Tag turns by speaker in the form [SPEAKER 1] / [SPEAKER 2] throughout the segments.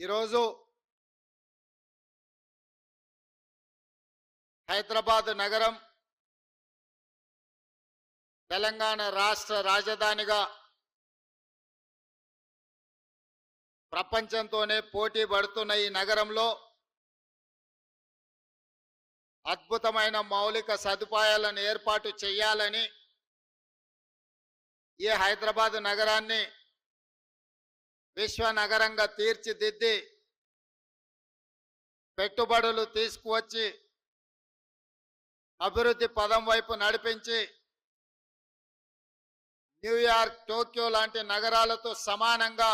[SPEAKER 1] ఈరోజు హైదరాబాద్ నగరం తెలంగాణ రాష్ట్ర రాజధానిగా ప్రపంచంతోనే పోటీ పడుతున్న ఈ నగరంలో అద్భుతమైన మౌలిక సదుపాయాలను ఏర్పాటు చేయాలని ఈ హైదరాబాద్ నగరాన్ని విశ్వ నగరంగా తీర్చిదిద్ది పెట్టుబడులు తీసుకువచ్చి అభివృద్ధి పదం వైపు నడిపించి న్యూయార్క్, టోక్యో లాంటి నగరాలతో సమానంగా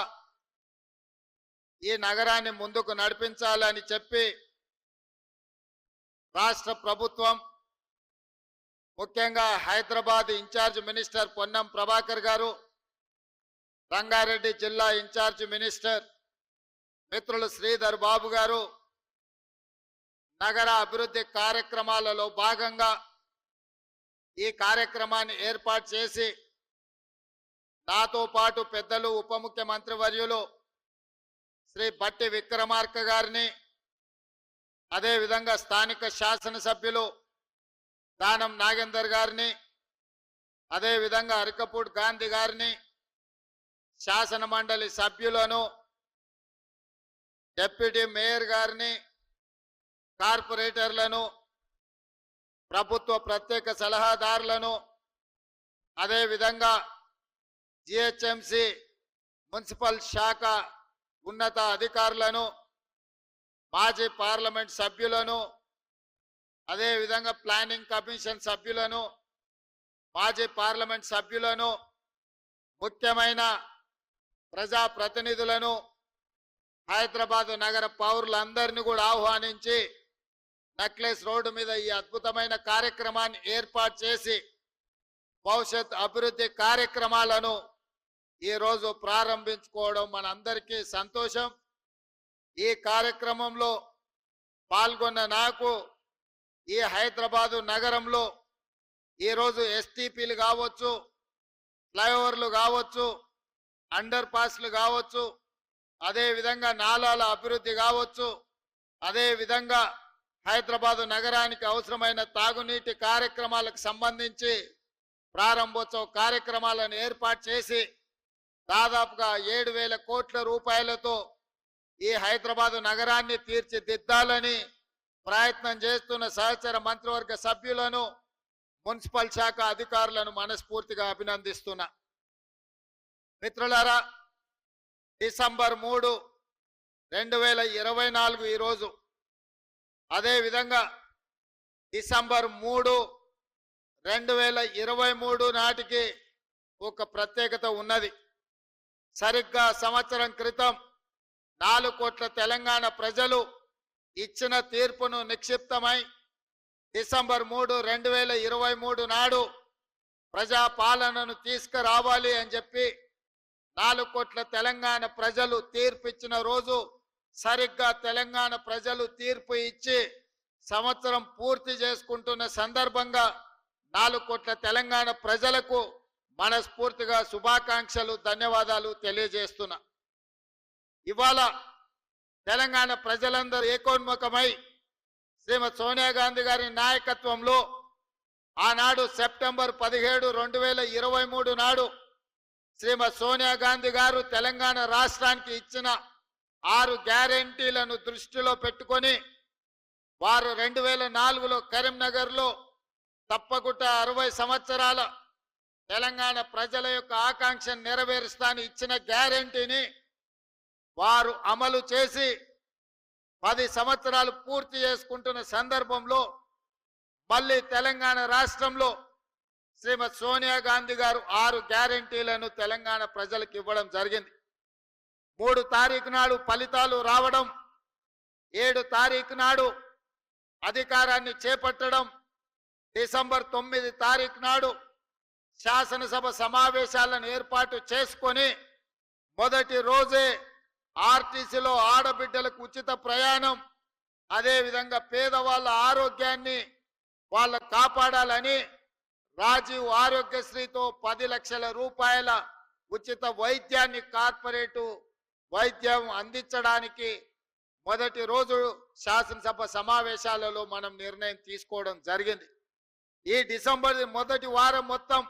[SPEAKER 1] ఈ నగరాన్ని ముందుకు నడిపించాలని చెప్పి రాష్ట్ర ప్రభుత్వం, ముఖ్యంగా హైదరాబాద్ ఇన్ఛార్జ్ మినిస్టర్ పొన్నం ప్రభాకర్ గారు, రంగారెడ్డి జిల్లా ఇన్ఛార్జ్ మినిస్టర్ మిత్రులు శ్రీధర్ బాబు గారు నగర అభివృద్ధి కార్యక్రమాలలో భాగంగా ఈ కార్యక్రమాన్ని ఏర్పాటు చేసి నాతో పాటు పెద్దలు ఉప ముఖ్యమంత్రి వర్యులు శ్రీ బట్టి విక్రమార్క గారిని, అదేవిధంగా స్థానిక శాసనసభ్యులు దానం నాగేందర్ గారిని, అదేవిధంగా అరికపూడి గాంధీ గారిని, శాసన మండలి సభ్యులను, డిప్యూటీ మేయర్ గారిని, కార్పొరేటర్లను, ప్రభుత్వ ప్రత్యేక సలహాదారులను, అదేవిధంగా జిహెచ్ఎంసి మున్సిపల్ శాఖ ఉన్నత అధికారులను, మాజీ పార్లమెంట్ సభ్యులను, అదేవిధంగా ప్లానింగ్ కమిషన్ సభ్యులను, మాజీ పార్లమెంట్ సభ్యులను, ముఖ్యమైన ప్రజాప్రతినిధులను, హైదరాబాద్ నగర పౌరులందరినీ కూడా ఆహ్వానించి నెక్లెస్ రోడ్డు మీద ఈ అద్భుతమైన కార్యక్రమాన్ని ఏర్పాటు చేసి భవిష్యత్ అభివృద్ధి కార్యక్రమాలను ఈరోజు ప్రారంభించుకోవడం మనందరికీ సంతోషం. ఈ కార్యక్రమంలో పాల్గొన్న నాకు ఈ హైదరాబాదు నగరంలో ఈరోజు ఎస్టీపీలు కావచ్చు, ఫ్లైఓవర్లు కావచ్చు, అండర్ పాస్లు కావచ్చు, అదేవిధంగా నాలాల అభివృద్ధి కావచ్చు, అదేవిధంగా హైదరాబాదు నగరానికి అవసరమైన తాగునీటి కార్యక్రమాలకు సంబంధించి ప్రారంభోత్సవ కార్యక్రమాలను ఏర్పాటు చేసి దాదాపుగా 7,000 కోట్ల రూపాయలతో ఈ హైదరాబాదు నగరాన్ని తీర్చిదిద్దాలని ప్రయత్నం చేస్తున్న సహచర మంత్రివర్గ సభ్యులను, మున్సిపల్ శాఖ అధికారులను మనస్ఫూర్తిగా అభినందిస్తున్నా. మిత్రులారా, డిసెంబర్ 3, 2024 ఈరోజు, అదేవిధంగా డిసెంబర్ 3, 2023 నాటికి ఒక ప్రత్యేకత ఉన్నది. సరిగ్గా సంవత్సరం క్రితం 4 కోట్ల తెలంగాణ ప్రజలు ఇచ్చిన తీర్పును నిక్షిప్తమై డిసెంబర్ 3, 2023 నాడు ప్రజాపాలనను తీసుకురావాలి అని చెప్పి 4 కోట్ల తెలంగాణ ప్రజలు తీర్పు ఇచ్చిన రోజు, సరిగ్గా తెలంగాణ ప్రజలు తీర్పు ఇచ్చి సంవత్సరం పూర్తి చేసుకుంటున్న సందర్భంగా 4 కోట్ల తెలంగాణ ప్రజలకు మనస్ఫూర్తిగా శుభాకాంక్షలు, ధన్యవాదాలు తెలియజేస్తున్నా. ఇవాళ తెలంగాణ ప్రజలందరూ ఏకోన్ముఖమై శ్రీమతి సోనియా గాంధీ గారి నాయకత్వంలో ఆనాడు సెప్టెంబర్ 17, 2023 నాడు శ్రీమతి సోనియా గాంధీ గారు తెలంగాణ రాష్ట్రానికి ఇచ్చిన 6 గ్యారెంటీలను దృష్టిలో పెట్టుకొని వారు 2004లో కరీంనగర్లో తప్పకుండా 60 సంవత్సరాల తెలంగాణ ప్రజల యొక్క ఆకాంక్షను నెరవేరుస్తానని ఇచ్చిన గ్యారెంటీని వారు అమలు చేసి 10 సంవత్సరాలు పూర్తి చేసుకుంటున్న సందర్భంలో మళ్ళీ తెలంగాణ రాష్ట్రంలో శ్రీమతి సోనియా గాంధీ గారు 6 గ్యారెంటీలను తెలంగాణ ప్రజలకు ఇవ్వడం జరిగింది. 3 తారీఖు నాడు ఫలితాలు రావడం, 7 తారీఖు నాడు అధికారాన్ని చేపట్టడం, డిసెంబర్ 9 తారీఖు నాడు శాసనసభ సమావేశాలను ఏర్పాటు చేసుకొని మొదటి రోజే ఆర్టీసీలో ఆడబిడ్డలకు ఉచిత ప్రయాణం, అదేవిధంగా పేదవాళ్ళ ఆరోగ్యాన్ని వాళ్ళ కాపాడాలని రాజీవ్ ఆరోగ్యశ్రీతో 10 లక్షల రూపాయల ఉచిత వైద్యాన్ని కార్పొరేటు వైద్యం అందించడానికి మొదటి రోజు శాసనసభ సమావేశాలలో మనం నిర్ణయం తీసుకోవడం జరిగింది. ఈ డిసెంబర్ మొదటి వారం మొత్తం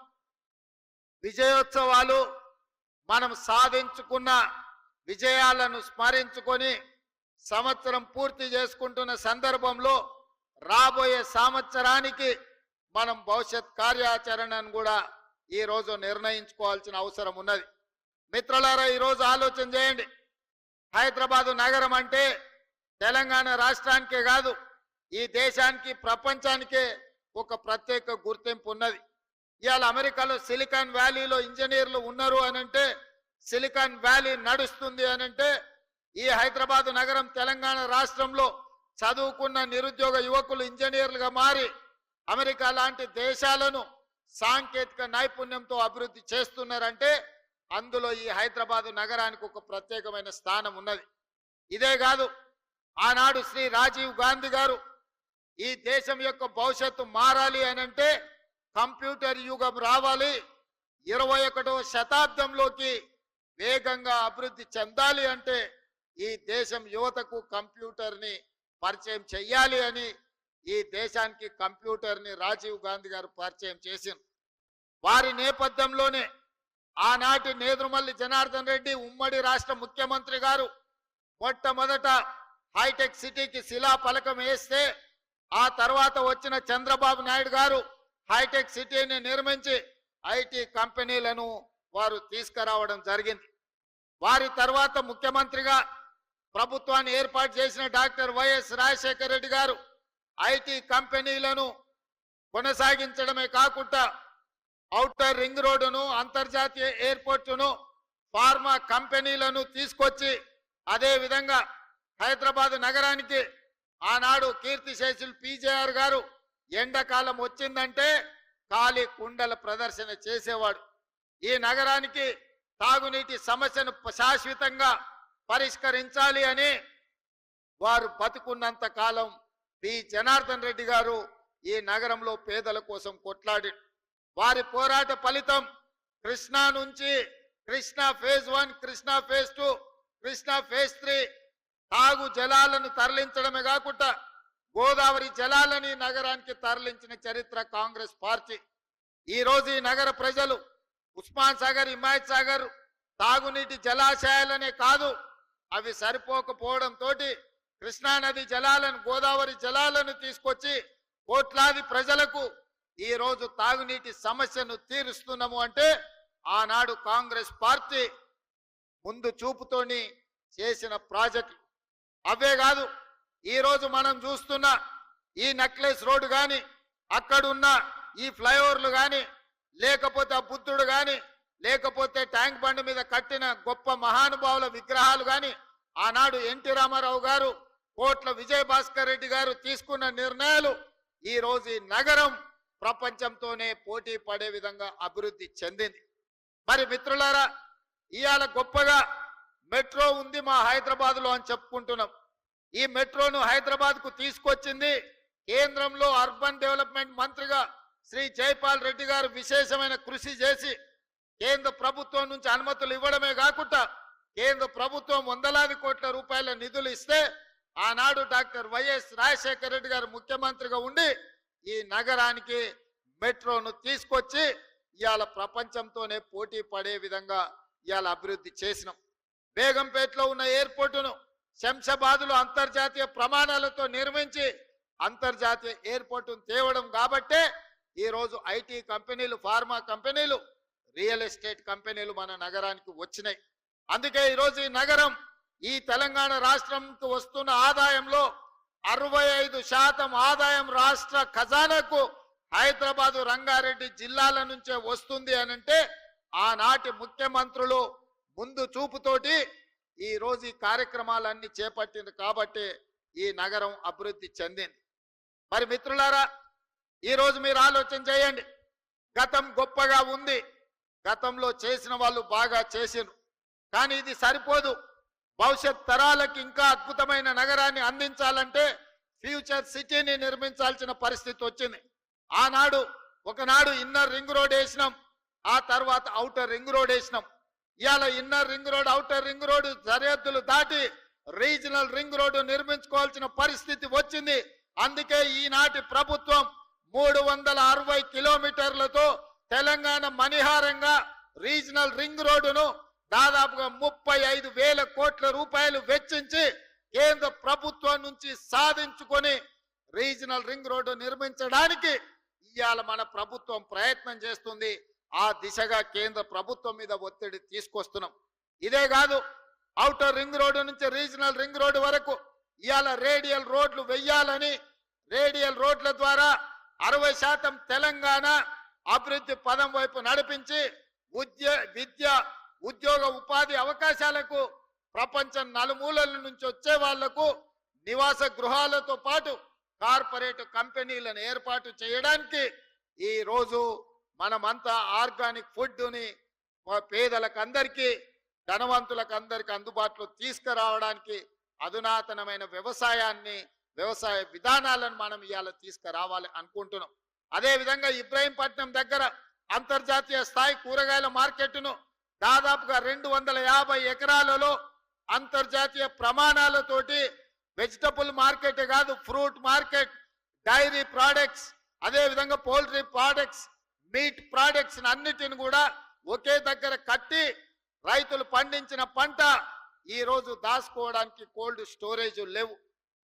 [SPEAKER 1] విజయోత్సవాలు, మనం సాధించుకున్న విజయాలను స్మరించుకొని సంవత్సరం పూర్తి చేసుకుంటున్న సందర్భంలో రాబోయే సంవత్సరానికి మనం భవిష్యత్ కార్యాచరణను కూడా ఈరోజు నిర్ణయించుకోవాల్సిన అవసరం ఉన్నది. మిత్రులారా, ఈరోజు ఆలోచన చేయండి. హైదరాబాదు నగరం అంటే తెలంగాణ రాష్ట్రానికే కాదు, ఈ దేశానికి ప్రపంచానికే ఒక ప్రత్యేక గుర్తింపు ఉన్నది. ఇవాళ అమెరికాలో సిలికాన్ వ్యాలీలో ఇంజనీర్లు ఉన్నారు అనంటే, సిలికాన్ వ్యాలీ నడుస్తుంది అనంటే, ఈ హైదరాబాదు నగరం తెలంగాణ రాష్ట్రంలో చదువుకున్న నిరుద్యోగ యువకులు ఇంజనీర్లుగా మారి అమెరికా లాంటి దేశాలను సాంకేతిక నైపుణ్యంతో అభివృద్ధి చేస్తున్నారంటే అందులో ఈ హైదరాబాదు నగరానికి ఒక ప్రత్యేకమైన స్థానం ఉన్నది. ఇదే కాదు, ఆనాడు శ్రీ రాజీవ్ గాంధీ గారు ఈ దేశం యొక్క భవిష్యత్తు మారాలి అనంటే కంప్యూటర్ యుగం రావాలి, 21వ శతాబ్దంలోకి వేగంగా అభివృద్ధి చెందాలి అంటే ఈ దేశం యువతకు కంప్యూటర్ని పరిచయం చెయ్యాలి అని ఈ దేశానికి కంప్యూటర్ని రాజీవ్ గాంధీ గారు పరిచయం చేసింది. వారి నేపథ్యంలోనే ఆనాటి నేదురుమల్లి జనార్దన్ రెడ్డి ఉమ్మడి రాష్ట్ర ముఖ్యమంత్రి గారు మొట్టమొదట హైటెక్ సిటీకి శిలాఫలకం వేస్తే, ఆ తర్వాత వచ్చిన చంద్రబాబు నాయుడు గారు హైటెక్ సిటీని నిర్మించి ఐటీ కంపెనీలను వారు తీసుకురావడం జరిగింది. వారి తర్వాత ముఖ్యమంత్రిగా ప్రభుత్వాన్ని ఏర్పాటు చేసిన డాక్టర్ వైఎస్ రాజశేఖర రెడ్డి గారు ఐటీ కంపెనీలను కొనసాగించడమే కాకుండా ఔటర్ రింగ్ రోడ్డును, అంతర్జాతీయ ఎయిర్పోర్టును, ఫార్మా కంపెనీలను తీసుకొచ్చి అదే విధంగా హైదరాబాద్ నగరానికి ఆనాడు కీర్తిశేషులు పీజేఆర్ గారు ఎండాకాలం వచ్చిందంటే ఖాళీ కుండల ప్రదర్శన చేసేవాడు. ఈ నగరానికి తాగునీటి సమస్యను శాశ్వతంగా పరిష్కరించాలి అని వారు బతుకున్నంత కాలం పి జనార్దన్ రెడ్డి గారు ఈ నగరంలో పేదల కోసం కొట్లాడి, వారి పోరాట ఫలితం కృష్ణా నుంచి Krishna phase 1, Krishna phase 2, Krishna phase 3 తాగు జలాలను తరలించడమే కాకుండా గోదావరి జలాలని నగరానికి తరలించిన చరిత్ర కాంగ్రెస్ పార్టీ. ఈ రోజు ఈ నగర ప్రజలు ఉస్మాన్ సాగర్, హిమాయత్ సాగర్ తాగునీటి జలాశయాలనే కాదు, అవి సరిపోకపోవడంతో కృష్ణానది జలాలను, గోదావరి జలాలను తీసుకొచ్చి కోట్లాది ప్రజలకు ఈ రోజు తాగునీటి సమస్యను తీరుస్తున్నాము అంటే ఆనాడు కాంగ్రెస్ పార్టీ ముందు చూపుతోని చేసిన ప్రాజెక్టులు. అవే కాదు, ఈరోజు మనం చూస్తున్న ఈ నెక్లెస్ రోడ్డు కానీ, అక్కడున్న ఈ ఫ్లైఓవర్లు కానీ, లేకపోతే ఆ బుద్ధుడు కానీ, లేకపోతే ట్యాంక్ బండ్ మీద కట్టిన గొప్ప మహానుభావుల విగ్రహాలు కానీ, ఆనాడు ఎన్టీ రామారావు గారు, కోట్ల విజయభాస్కర్ రెడ్డి గారు తీసుకున్న నిర్ణయాలు ఈ రోజు ఈ నగరం ప్రపంచంతోనే పోటీ పడే విధంగా అభివృద్ధి చెందింది. మరి మిత్రులారా, ఇవాళ గొప్పగా మెట్రో ఉంది మా హైదరాబాద్లో అని చెప్పుకుంటున్నాం. ఈ మెట్రోను హైదరాబాద్కు తీసుకొచ్చింది కేంద్రంలో అర్బన్ డెవలప్మెంట్ మంత్రిగా శ్రీ జైపాల్ రెడ్డి గారు విశేషమైన కృషి చేసి కేంద్ర ప్రభుత్వం నుంచి అనుమతులు ఇవ్వడమే కాకుండా కేంద్ర ప్రభుత్వం వందలాది కోట్ల రూపాయల నిధులు ఇస్తే ఆనాడు డాక్టర్ వైఎస్ రాజశేఖర రెడ్డి గారు ముఖ్యమంత్రిగా ఉండి ఈ నగరానికి మెట్రోను తీసుకొచ్చి ఇవాళ ప్రపంచంతోనే పోటీ పడే విధంగా ఇవాళ అభివృద్ధి చేసినాం. బేగంపేటలో ఉన్న ఎయిర్పోర్టును శంషాబాద్లో అంతర్జాతీయ ప్రమాణాలతో నిర్మించి అంతర్జాతీయ ఎయిర్పోర్టును తేవడం కాబట్టే ఈరోజు ఐటీ కంపెనీలు, ఫార్మా కంపెనీలు, రియల్ ఎస్టేట్ కంపెనీలు మన నగరానికి వచ్చినాయి. అందుకే ఈరోజు ఈ నగరం ఈ తెలంగాణ రాష్ట్రంకు వస్తున్న ఆదాయంలో 65% ఆదాయం రాష్ట్ర ఖజానాకు హైదరాబాదు, రంగారెడ్డి జిల్లాల నుంచే వస్తుంది అనంటే ఆనాటి ముఖ్యమంత్రులు ముందు చూపుతోటి ఈ రోజు ఈ కార్యక్రమాలన్నీ చేపట్టింది కాబట్టి ఈ నగరం అభివృద్ధి చెందింది. మరి మిత్రులారా, ఈరోజు మీరు ఆలోచన చేయండి. గతం గొప్పగా ఉంది, గతంలో చేసిన వాళ్ళు బాగా చేసిరు, కానీ ఇది సరిపోదు. భవిష్యత్ తరాలకు ఇంకా అద్భుతమైన నగరాన్ని అందించాలంటే ఫ్యూచర్ సిటీని నిర్మించాల్సిన పరిస్థితి వచ్చింది. ఒకనాడు ఇన్నర్ రింగ్ రోడ్ వేసినాం, ఆ తర్వాత ఔటర్ రింగ్ రోడ్ వేసినాం. ఇవాళ inner ring road, outer ring road సరిహద్దులు దాటి రీజనల్ రింగ్ రోడ్డు నిర్మించుకోవాల్సిన పరిస్థితి వచ్చింది. అందుకే ఈనాటి ప్రభుత్వం 360 కిలోమీటర్లతో తెలంగాణ మణిహారంగా రీజనల్ రింగ్ రోడ్డును దాదాపుగా 35,000 కోట్ల రూపాయలు వెచ్చించి కేంద్ర ప్రభుత్వం నుంచి సాధించుకొని రీజనల్ రింగ్ రోడ్డు నిర్మించడానికి ఇవాళ మన ప్రభుత్వం ప్రయత్నం చేస్తుంది. ఆ దిశగా కేంద్ర ప్రభుత్వం మీద ఒత్తిడి తీసుకొస్తున్నాం. ఇదే కాదు, ఔటర్ రింగ్ రోడ్డు నుంచి రీజనల్ రింగ్ రోడ్డు వరకు ఇవాళ రేడియల్ రోడ్లు వెయ్యాలని, రేడియల్ రోడ్ల ద్వారా 60% తెలంగాణ అభివృద్ధి పదం వైపు నడిపించి విద్య, ఉద్యోగ, ఉపాధి అవకాశాలకు ప్రపంచం నలుమూలల నుంచి వచ్చే వాళ్లకు నివాస గృహాలతో పాటు కార్పొరేట్ కంపెనీలను ఏర్పాటు చేయడానికి ఈ రోజు మనమంతా ఆర్గానిక్ ఫుడ్ని పేదలకు అందరికీ, ధనవంతులకు అందరికీ అందుబాటులో తీసుకురావడానికి అధునాతనమైన వ్యవసాయ విధానాలను మనం ఇవాళ తీసుకురావాలి అనుకుంటున్నాం. అదేవిధంగా ఇబ్రహీంపట్నం దగ్గర అంతర్జాతీయ స్థాయి కూరగాయల మార్కెట్ను దాదాపుగా 250 ఎకరాలలో అంతర్జాతీయ ప్రమాణాలతోటి వెజిటబుల్ మార్కెట్ కాదు, ఫ్రూట్ మార్కెట్, డైరీ ప్రోడక్ట్స్, అదేవిధంగా పౌల్ట్రీ ప్రోడక్ట్స్, మీట్ ప్రోడక్ట్స్ అన్నిటిని కూడా ఒకే దగ్గర కట్టి రైతులు పండించిన పంట ఈ రోజు దాచుకోవడానికి కోల్డ్ స్టోరేజ్ లేవు.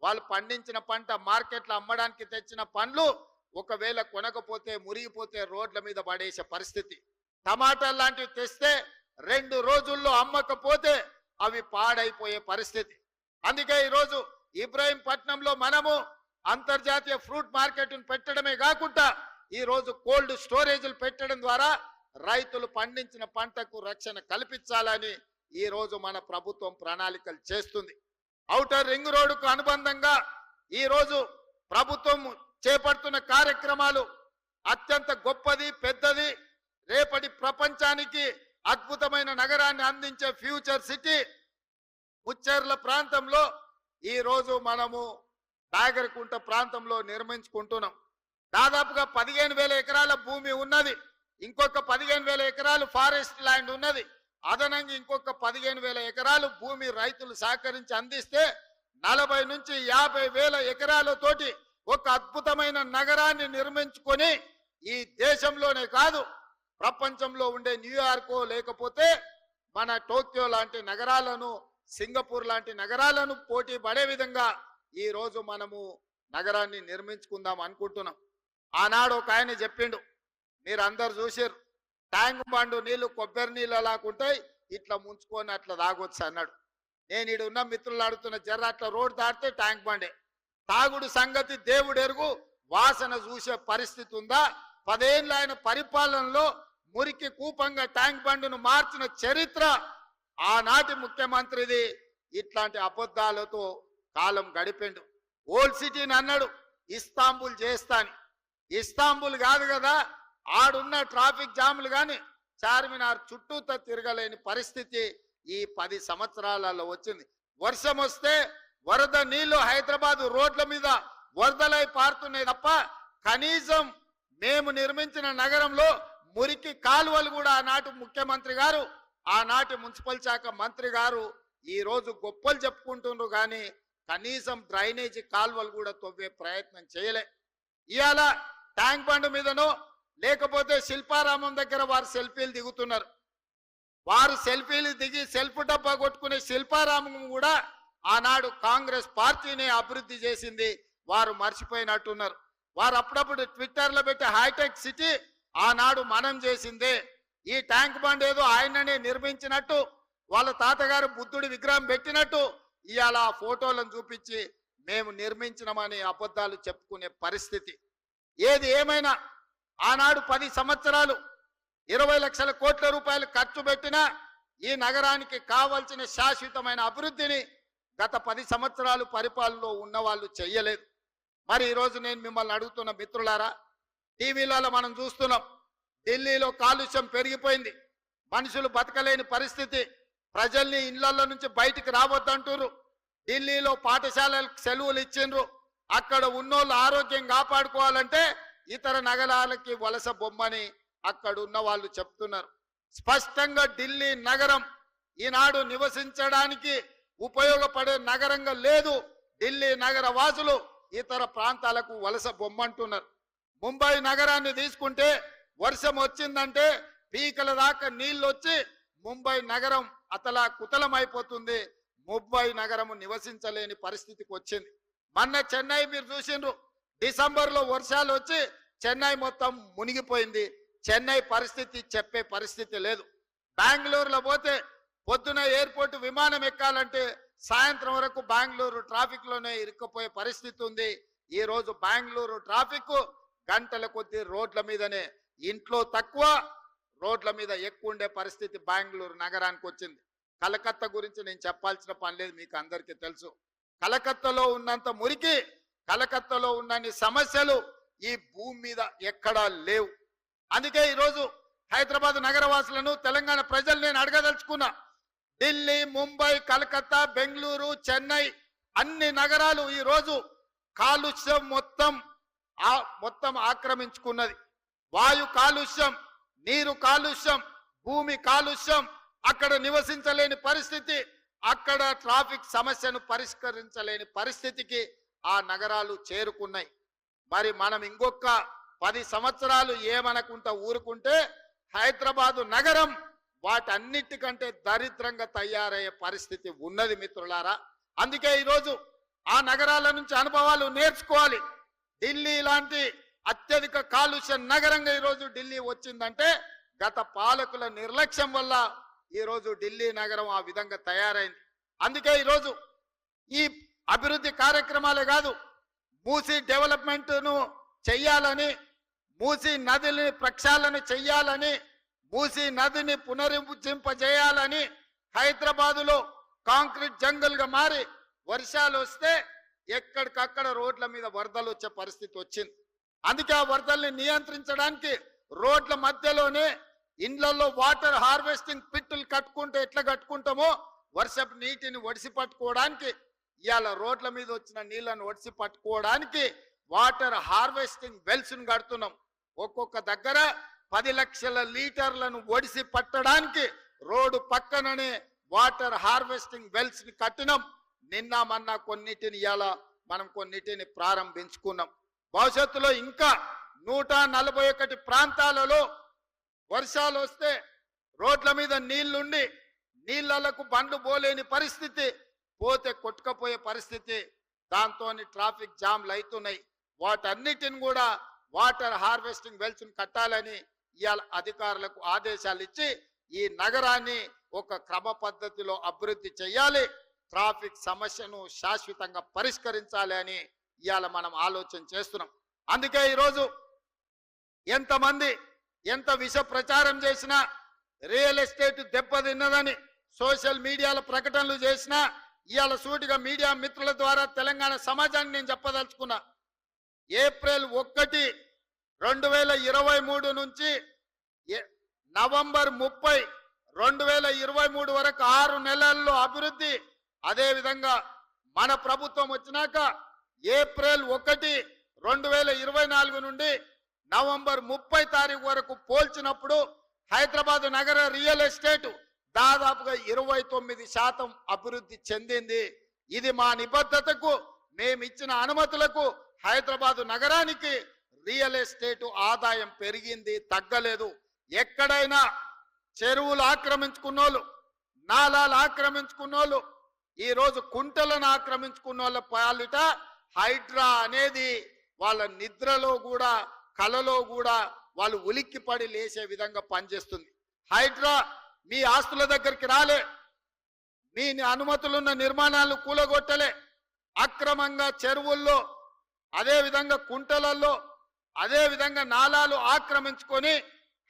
[SPEAKER 1] వాళ్ళు పండించిన పంట మార్కెట్లో అమ్మడానికి తెచ్చిన పండ్లు ఒకవేళ కొనకపోతే మురిగిపోతే రోడ్ల మీద పడేసే పరిస్థితి. టమాటాలు లాంటివి తెస్తే 2 రోజుల్లో అమ్మకపోతే అవి పాడైపోయే పరిస్థితి. అందుకే ఈరోజు ఇబ్రహీంపట్నంలో మనము అంతర్జాతీయ ఫ్రూట్ మార్కెట్ను పెట్టడమే కాకుండా ఈరోజు కోల్డ్ స్టోరేజ్లు పెట్టడం ద్వారా రైతులు పండించిన పంటకు రక్షణ కల్పించాలని ఈ రోజు మన ప్రభుత్వం ప్రణాళికలు చేస్తుంది. ఔటర్ రింగ్ రోడ్డుకు అనుబంధంగా ఈ రోజు ప్రభుత్వం చేపడుతున్న కార్యక్రమాలు అత్యంత గొప్పది, పెద్దది. రేపటి ప్రపంచానికి అద్భుతమైన నగరాన్ని అందించే ఫ్యూచర్ సిటీ ముచ్చెర్ల ప్రాంతంలో ఈ రోజు మనము నాగరికుంట ప్రాంతంలో నిర్మించుకుంటున్నాం. దాదాపుగా 15,000 ఎకరాల భూమి ఉన్నది. ఇంకొక 15,000 ఎకరాలు ఫారెస్ట్ ల్యాండ్ ఉన్నది. అదనంగా ఇంకొక 15,000 ఎకరాలు భూమి రైతులు సహకరించి అందిస్తే 40 నుంచి 50,000 ఎకరాలతోటి ఒక అద్భుతమైన నగరాన్ని నిర్మించుకొని ఈ దేశంలోనే కాదు ప్రపంచంలో ఉండే న్యూయార్కో లేకపోతే మన టోక్యో లాంటి నగరాలను, సింగపూర్ లాంటి నగరాలను పోటీ పడే విధంగా ఈ రోజు మనము నగరాన్ని నిర్మించుకుందాం అనుకుంటున్నాం. ఆనాడు ఒక ఆయన చెప్పిండు, మీరు అందరు చూసారు, ట్యాంక్ బండు నీళ్లు కొబ్బరి నీళ్ళు అలాగుంటాయి, ఇట్లా ముంచుకొని అట్లా తాగొచ్చు అన్నాడు. నేను ఈడు ఉన్న మిత్రులు ఆడుతున్న జర్ర అట్లా రోడ్ దాటితే ట్యాంక్ బండే. తాగుడు సంగతి దేవుడు ఎరుగు, వాసన చూసే పరిస్థితి ఉందా? 10 ఏళ్ళ ఆయన పరిపాలనలో మురికి కూపంగా ట్యాంక్ బండును మార్చిన చరిత్ర ఆనాటి ముఖ్యమంత్రిది. ఇట్లాంటి అబద్ధాలతో కాలం గడిపిండు. ఓల్డ్ సిటీని అన్నాడు ఇస్తాంబుల్ చేస్తాని. ఇస్తాంబుల్ కాదు కదా, ఆడున్న ట్రాఫిక్ జాములు కానీ చార్మినార్ చుట్టూతో తిరగలేని పరిస్థితి ఈ 10 సంవత్సరాలలో వచ్చింది. వర్షం వస్తే వరద నీళ్లు హైదరాబాద్ రోడ్ల మీద వరదలై పారుతున్నాయి తప్ప కనీసం మేము నిర్మించిన నగరంలో మురికి కాలువలు కూడా ఆనాటి ముఖ్యమంత్రి గారు, ఆనాటి మున్సిపల్ శాఖ మంత్రి గారు ఈ రోజు గొప్పలు చెప్పుకుంటున్నారు కానీ కనీసం డ్రైనేజీ కాలువలు కూడా తవ్వే ప్రయత్నం చేయలే. ఇవాళ ట్యాంక్ బండ్ మీదనో లేకపోతే శిల్పారామం దగ్గర వారు సెల్ఫీలు దిగుతున్నారు. వారు సెల్ఫీలు దిగి సెల్ఫ్ డబ్బా కొట్టుకునే శిల్పారామం కూడా ఆనాడు కాంగ్రెస్ పార్టీని అభివృద్ధి చేసింది, వారు మర్చిపోయినట్టున్నారు. వారు అప్పుడప్పుడు ట్విట్టర్లో పెట్టి హైటెక్ సిటీ ఆనాడు మనం చేసిందే. ఈ ట్యాంక్ బండ్ ఏదో ఆయననే నిర్మించినట్టు, వాళ్ళ తాతగారు బుద్ధుడి విగ్రహం పెట్టినట్టు ఇవాళ ఆ ఫోటోలను చూపించి మేము నిర్మించినమని అబద్ధాలు చెప్పుకునే పరిస్థితి. ఏది ఏమైనా ఆనాడు 10 సంవత్సరాలు 20 లక్షల కోట్ల రూపాయలు ఖర్చు పెట్టినా ఈ నగరానికి కావాల్సిన శాశ్వతమైన అభివృద్ధిని గత 10 సంవత్సరాలు పరిపాలనలో ఉన్న వాళ్ళు చెయ్యలేదు. మరి ఈరోజు నేను మిమ్మల్ని అడుగుతున్న మిత్రులారా, టీవీలలో మనం చూస్తున్నాం, ఢిల్లీలో కాలుష్యం పెరిగిపోయింది, మనుషులు బతకలేని పరిస్థితి, ప్రజల్ని ఇళ్లలో నుంచి బయటికి రావద్దంటారు. ఢిల్లీలో పాఠశాలలకు సెలవులు ఇచ్చిండ్రు. అక్కడ ఉన్నోళ్ళు ఆరోగ్యం కాపాడుకోవాలంటే ఇతర నగరాలకి వలస బొమ్మని అక్కడ ఉన్న వాళ్ళు చెప్తున్నారు. స్పష్టంగా ఢిల్లీ నగరం ఈనాడు నివసించడానికి ఉపయోగపడే నగరంగా లేదు. ఢిల్లీ నగర వాసులు ఇతర ప్రాంతాలకు వలస బొమ్మంటున్నారు. ముంబై నగరాన్ని తీసుకుంటే వర్షం వచ్చిందంటే పీకల దాకా నీళ్ళు వచ్చి ముంబై నగరం అతలా కుతలమైపోతుంది. ముంబై నగరము నివసించలేని పరిస్థితికి వచ్చింది. మొన్న చెన్నై మీరు చూసిండ్రు, డిసెంబర్లో వర్షాలు వచ్చి చెన్నై మొత్తం మునిగిపోయింది. చెన్నై పరిస్థితి చెప్పే పరిస్థితి లేదు. బెంగళూరులో పోతే పొద్దున ఎయిర్పోర్ట్ విమానం ఎక్కాలంటే సాయంత్రం వరకు బెంగళూరు ట్రాఫిక్ లోనే ఇరుక్కుపోయే పరిస్థితి ఉంది. ఈ రోజు బెంగళూరు ట్రాఫిక్ గంటల కొద్ది రోడ్ల మీదనే, ఇంట్లో తక్కువ రోడ్ల మీద ఎక్కువ ఉండే పరిస్థితి బెంగళూరు నగరానికి వచ్చింది. కలకత్తా గురించి నేను చెప్పాల్సిన పని లేదు, మీకు అందరికీ తెలుసు. కలకత్తాలో ఉన్నంత మురికి, కలకత్తాలో ఉన్నన్ని సమస్యలు ఈ భూమి మీద ఎక్కడా లేవు. అందుకే ఈరోజు హైదరాబాద్ నగరవాసులను, తెలంగాణ ప్రజలు నేను అడగదలుచుకున్నా. ఢిల్లీ, ముంబై, కలకత్తా, బెంగళూరు, చెన్నై అన్ని నగరాలు ఈరోజు కాలుష్యం మొత్తం ఆక్రమించుకున్నది. వాయు కాలుష్యం, నీరు కాలుష్యం, భూమి కాలుష్యం, అక్కడ నివసించలేని పరిస్థితి, అక్కడ ట్రాఫిక్ సమస్యను పరిష్కరించలేని పరిస్థితికి ఆ నగరాలు చేరుకున్నాయి. మరి మనం ఇంకొక 10 సంవత్సరాలు ఏమనుకుంటా ఊరుకుంటే హైదరాబాదు నగరం వాటన్నిటికంటే దరిద్రంగా తయారయ్యే పరిస్థితి ఉన్నది మిత్రులారా. అందుకే ఈరోజు ఆ నగరాల నుంచి అనుభవాలు నేర్చుకోవాలి. ఢిల్లీ లాంటి అత్యధిక కాలుష్య నగరంగా ఈరోజు ఢిల్లీ వచ్చిందంటే గత పాలకుల నిర్లక్ష్యం వల్ల ఈరోజు ఢిల్లీ నగరం ఆ విధంగా తయారైంది. అందుకే ఈరోజు ఈ అభివృద్ధి కార్యక్రమాలే కాదు, మూసీ డెవలప్మెంట్ను చెయ్యాలని, మూసీ నదిని ప్రక్షాళన చెయ్యాలని, మూసీ నదిని పునరుజ్జింపజేయాలని హైదరాబాదులో కాంక్రీట్ జంగల్గా మారి వర్షాలు వస్తే ఎక్కడికక్కడ రోడ్ల మీద వరదలు వచ్చే పరిస్థితి వచ్చింది. అందుకే ఆ వరదల్ని నియంత్రించడానికి రోడ్ల మధ్యలోనే ఇండ్లలో వాటర్ హార్వెస్టింగ్ పిట్టులు కట్టుకుంటే ఎట్లా కట్టుకుంటామో వర్షపు నీటిని ఒడిసి పట్టుకోవడానికి, ఇవాళ రోడ్ల మీద వచ్చిన నీళ్లను ఒడిసి పట్టుకోవడానికి వాటర్ హార్వెస్టింగ్ వెల్స్ ను కడుతున్నాం. ఒక్కొక్క దగ్గర 10 లక్షల లీటర్లను ఒడిసి పట్టడానికి రోడ్డు పక్కననే వాటర్ హార్వెస్టింగ్ వెల్స్ ని కట్టినాం. నిన్న మొన్న కొన్నిటిని ఇవాళ మనం కొన్నిటిని ప్రారంభించుకున్నాం. భవిష్యత్తులో ఇంకా 141 ప్రాంతాలలో వర్షాలు వస్తే రోడ్ల మీద నీళ్లుండి నీళ్లకు బండ్లు పోలేని పరిస్థితి, పోతే కొట్టుకపోయే పరిస్థితి, దాంతో ట్రాఫిక్ జామ్లు అవుతున్నాయి. వాటన్నిటిని కూడా వాటర్ హార్వెస్టింగ్ వెల్స్ కట్టాలని ఇవాళ అధికారులకు ఆదేశాలు ఇచ్చి ఈ నగరాన్ని ఒక క్రమ పద్ధతిలో అభివృద్ధి చేయాలి, ట్రాఫిక్ సమస్యను శాశ్వతంగా పరిష్కరించాలి అని ఇవాళ మనం ఆలోచన చేస్తున్నాం. అందుకే ఈరోజు ఎంతమంది ఎంత విష ప్రచారం చేసినా, రియల్ ఎస్టేట్ దెబ్బతిన్నదని సోషల్ మీడియాలో ప్రకటనలు చేసినా, ఇవాళ సూటిగా మీడియా మిత్రుల ద్వారా తెలంగాణ సమాజాన్ని నేను చెప్పదలుచుకున్నా. ఏప్రిల్ 1, 2023 నుంచి నవంబర్ 30, 2023 వరకు 6 నెలల్లో అభివృద్ధి. అదేవిధంగా మన ప్రభుత్వం వచ్చినాక ఏప్రిల్ 1, 2024 నుండి నవంబర్ 30 తారీఖు వరకు పోల్చినప్పుడు హైదరాబాద్ నగర రియల్ ఎస్టేట్ దాదాపుగా 29% అభివృద్ధి చెందింది. ఇది మా నిబద్ధతకు, మేమిచ్చిన అనుమతులకు హైదరాబాద్ నగరానికి రియల్ ఎస్టేట్ ఆదాయం పెరిగింది, తగ్గలేదు. ఎక్కడైనా చెరువులు ఆక్రమించుకున్నోళ్ళు, నాలాలు ఆక్రమించుకున్నోళ్ళు, ఈరోజు కుంటలను ఆక్రమించుకున్నోళ్ళ పాలిట హైడ్రా అనేది వాళ్ళ నిద్రలో కూడా, కలలో కూడా వాళ్ళు ఉలిక్కిపడి లేచే విధంగా పనిచేస్తుంది. హైడ్రా మీ ఆస్తుల దగ్గరికి రాలే, మీ అనుమతులున్న నిర్మాణాలు కూలగొట్టలే, అక్రమంగా చెరువుల్లో, అదేవిధంగా కుంటలలో, అదేవిధంగా నాలాలు ఆక్రమించుకొని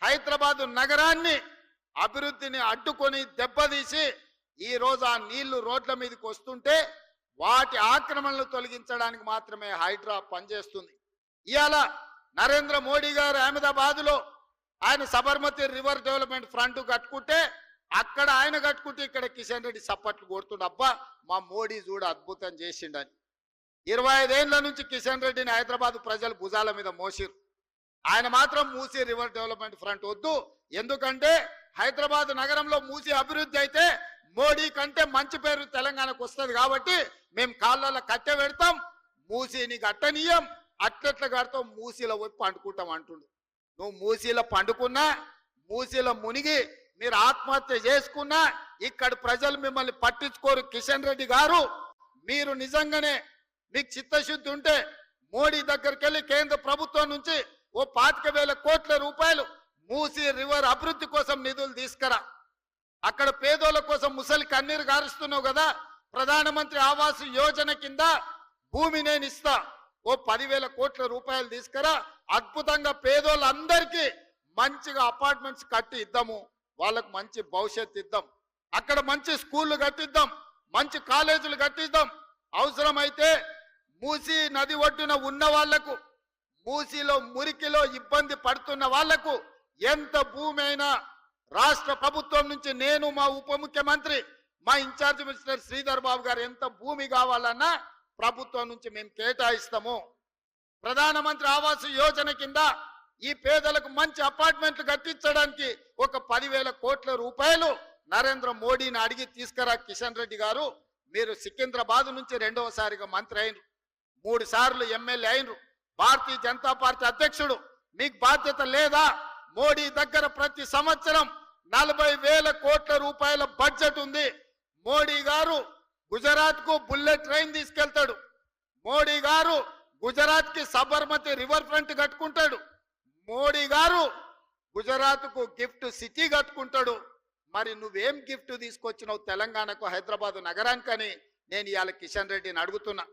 [SPEAKER 1] హైదరాబాదు నగరాన్ని అభివృద్ధిని అడ్డుకొని దెబ్బతీసి ఈరోజు ఆ నీళ్లు రోడ్ల మీదకి వస్తుంటే వాటి ఆక్రమణలు తొలగించడానికి మాత్రమే హైడ్రా పనిచేస్తుంది. ఇవాళ నరేంద్ర మోడీ గారు అహ్మదాబాద్లో ఆయన సబర్మతి రివర్ డెవలప్మెంట్ ఫ్రంట్ కట్టుకుంటే, అక్కడ ఆయన కట్టుకుంటే ఇక్కడ కిషన్ రెడ్డి సప్పట్లు కొడుతుండ, అబ్బా మా మోడీ చూడ అద్భుతం చేసిండని. 25 ఏళ్ల నుంచి కిషన్ రెడ్డిని హైదరాబాద్ ప్రజలు భుజాల మీద మోసిరు. ఆయన మాత్రం మూసీ రివర్ డెవలప్మెంట్ ఫ్రంట్ వద్దు, ఎందుకంటే హైదరాబాద్ నగరంలో మూసి అభివృద్ధి అయితే మోడీ కంటే మంచి పేరు తెలంగాణకు వస్తుంది కాబట్టి మేము కాళ్ళలో కట్టె పెడతాం, మూసిని గట్టనీయం, అట్లెట్ల కడతాం, మూసీలో పోయి పండుకుంటాం అంటుండు. నువ్వు మూసీలో పండుకున్నా, మూసీలో మునిగి మీరు ఆత్మహత్య చేసుకున్నా ఇక్కడ ప్రజలు మిమ్మల్ని పట్టించుకోరు. కిషన్ రెడ్డి గారు, మీరు నిజంగానే మీకు చిత్తశుద్ధి ఉంటే మోడీ దగ్గరికి వెళ్ళి కేంద్ర ప్రభుత్వం నుంచి ఓ 25,000 కోట్ల రూపాయలు మూసీ రివర్ అభివృద్ధి కోసం నిధులు తీసుకురా. అక్కడ పేదోళ్ళ కోసం ముసలి కన్నీరు గారుస్తున్నావు కదా, ప్రధానమంత్రి ఆవాస్ యోజన కింద భూమి నేను ఇస్తా, ఓ 10,000 కోట్ల రూపాయలు తీసుకురా. అద్భుతంగా పేదోళ్ళందరికీ మంచిగా అపార్ట్మెంట్స్ కట్టి ఇద్దాము, వాళ్ళకు మంచి భవిష్యత్తు ఇద్దాం, అక్కడ మంచి స్కూళ్ళు కట్టిద్దాం, మంచి కాలేజీలు కట్టిద్దాం. అవసరమైతే మూసీ నది ఒడ్డున ఉన్న వాళ్లకు, మూసీలో మురికిలో ఇబ్బంది పడుతున్న వాళ్లకు ఎంత భూమి అయినా రాష్ట్ర ప్రభుత్వం నుంచి నేను, మా ఉప ముఖ్యమంత్రి, మా ఇన్ఛార్జ్ మినిస్టర్ శ్రీధర్ బాబు గారు ఎంత భూమి కావాలన్నా ప్రభుత్వం నుంచి మేము కేటాయిస్తాము. ప్రధానమంత్రి ఆవాస్ యోజన కింద ఈ పేదలకు మంచి అపార్ట్మెంట్లు కట్టించడానికి ఒక 10,000 కోట్ల రూపాయలు నరేంద్ర మోడీని అడిగి తీసుకురా. కిషన్ రెడ్డి గారు, మీరు సికింద్రాబాద్ నుంచి 2వసారిగా మంత్రి అయినరు, 3 సార్లు ఎమ్మెల్యే అయినరు, భారతీయ జనతా పార్టీ అధ్యక్షుడు, మీకు బాధ్యత లేదా? మోడీ దగ్గర ప్రతి సంవత్సరం 40,000 కోట్ల రూపాయల బడ్జెట్ ఉంది. మోడీ గారు గుజరాత్ కు బుల్లెట్ ట్రైన్ తీసుకెళ్తాడు, మోడీ గారు గుజరాత్ కి సబర్మతి రివర్ ఫ్రంట్ కట్టుకుంటాడు, మోడీ గారు గుజరాత్ కు గిఫ్ట్ సిటీ కట్టుకుంటాడు. మరి నువ్వేం గిఫ్ట్ తీసుకొచ్చినావు తెలంగాణకు, హైదరాబాద్ నగరానికని నేను ఇవాళ కిషన్ రెడ్డిని అడుగుతున్నా.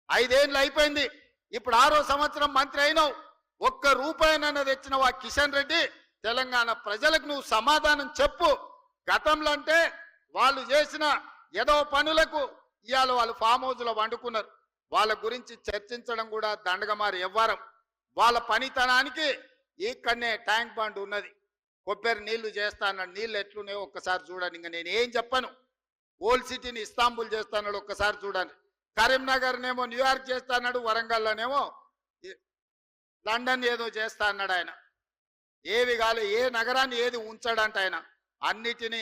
[SPEAKER 1] 5 ఏళ్ళు అయిపోయింది, ఇప్పుడు 6వ సంవత్సరం మంత్రి అయినావు, ఒక్క రూపాయినైనా తెచ్చినావు ఆ కిషన్ రెడ్డి? తెలంగాణ ప్రజలకు నువ్వు సమాధానం చెప్పు. గతంలో అంటే వాళ్ళు చేసిన ఏదో పనులకు ఇవాళ వాళ్ళు ఫామ్ హౌస్లో వండుకున్నారు, వాళ్ళ గురించి చర్చించడం కూడా దండగమారి వ్యవహారం. వాళ్ళ పనితనానికి ఇక్కడనే ట్యాంక్ బండ్ ఉన్నది, కొబ్బరి నీళ్లు చేస్తా అన్నాడు, నీళ్ళు ఎట్లున్నాయో ఒక్కసారి చూడండి. ఇంకా నేను ఏం చెప్పను. ఓల్డ్ సిటీని ఇస్తాంబుల్ చేస్తా అన్నాడు, ఒక్కసారి చూడండి. కరీంనగర్నేమో న్యూయార్క్ చేస్తా అన్నాడు, వరంగల్లోనేమో లండన్ ఏదో చేస్తా అన్నాడు. ఆయన ఏవి కాలే, ఏ నగరాన్ని ఏది ఉంచాడంట ఆయన, అన్నిటినీ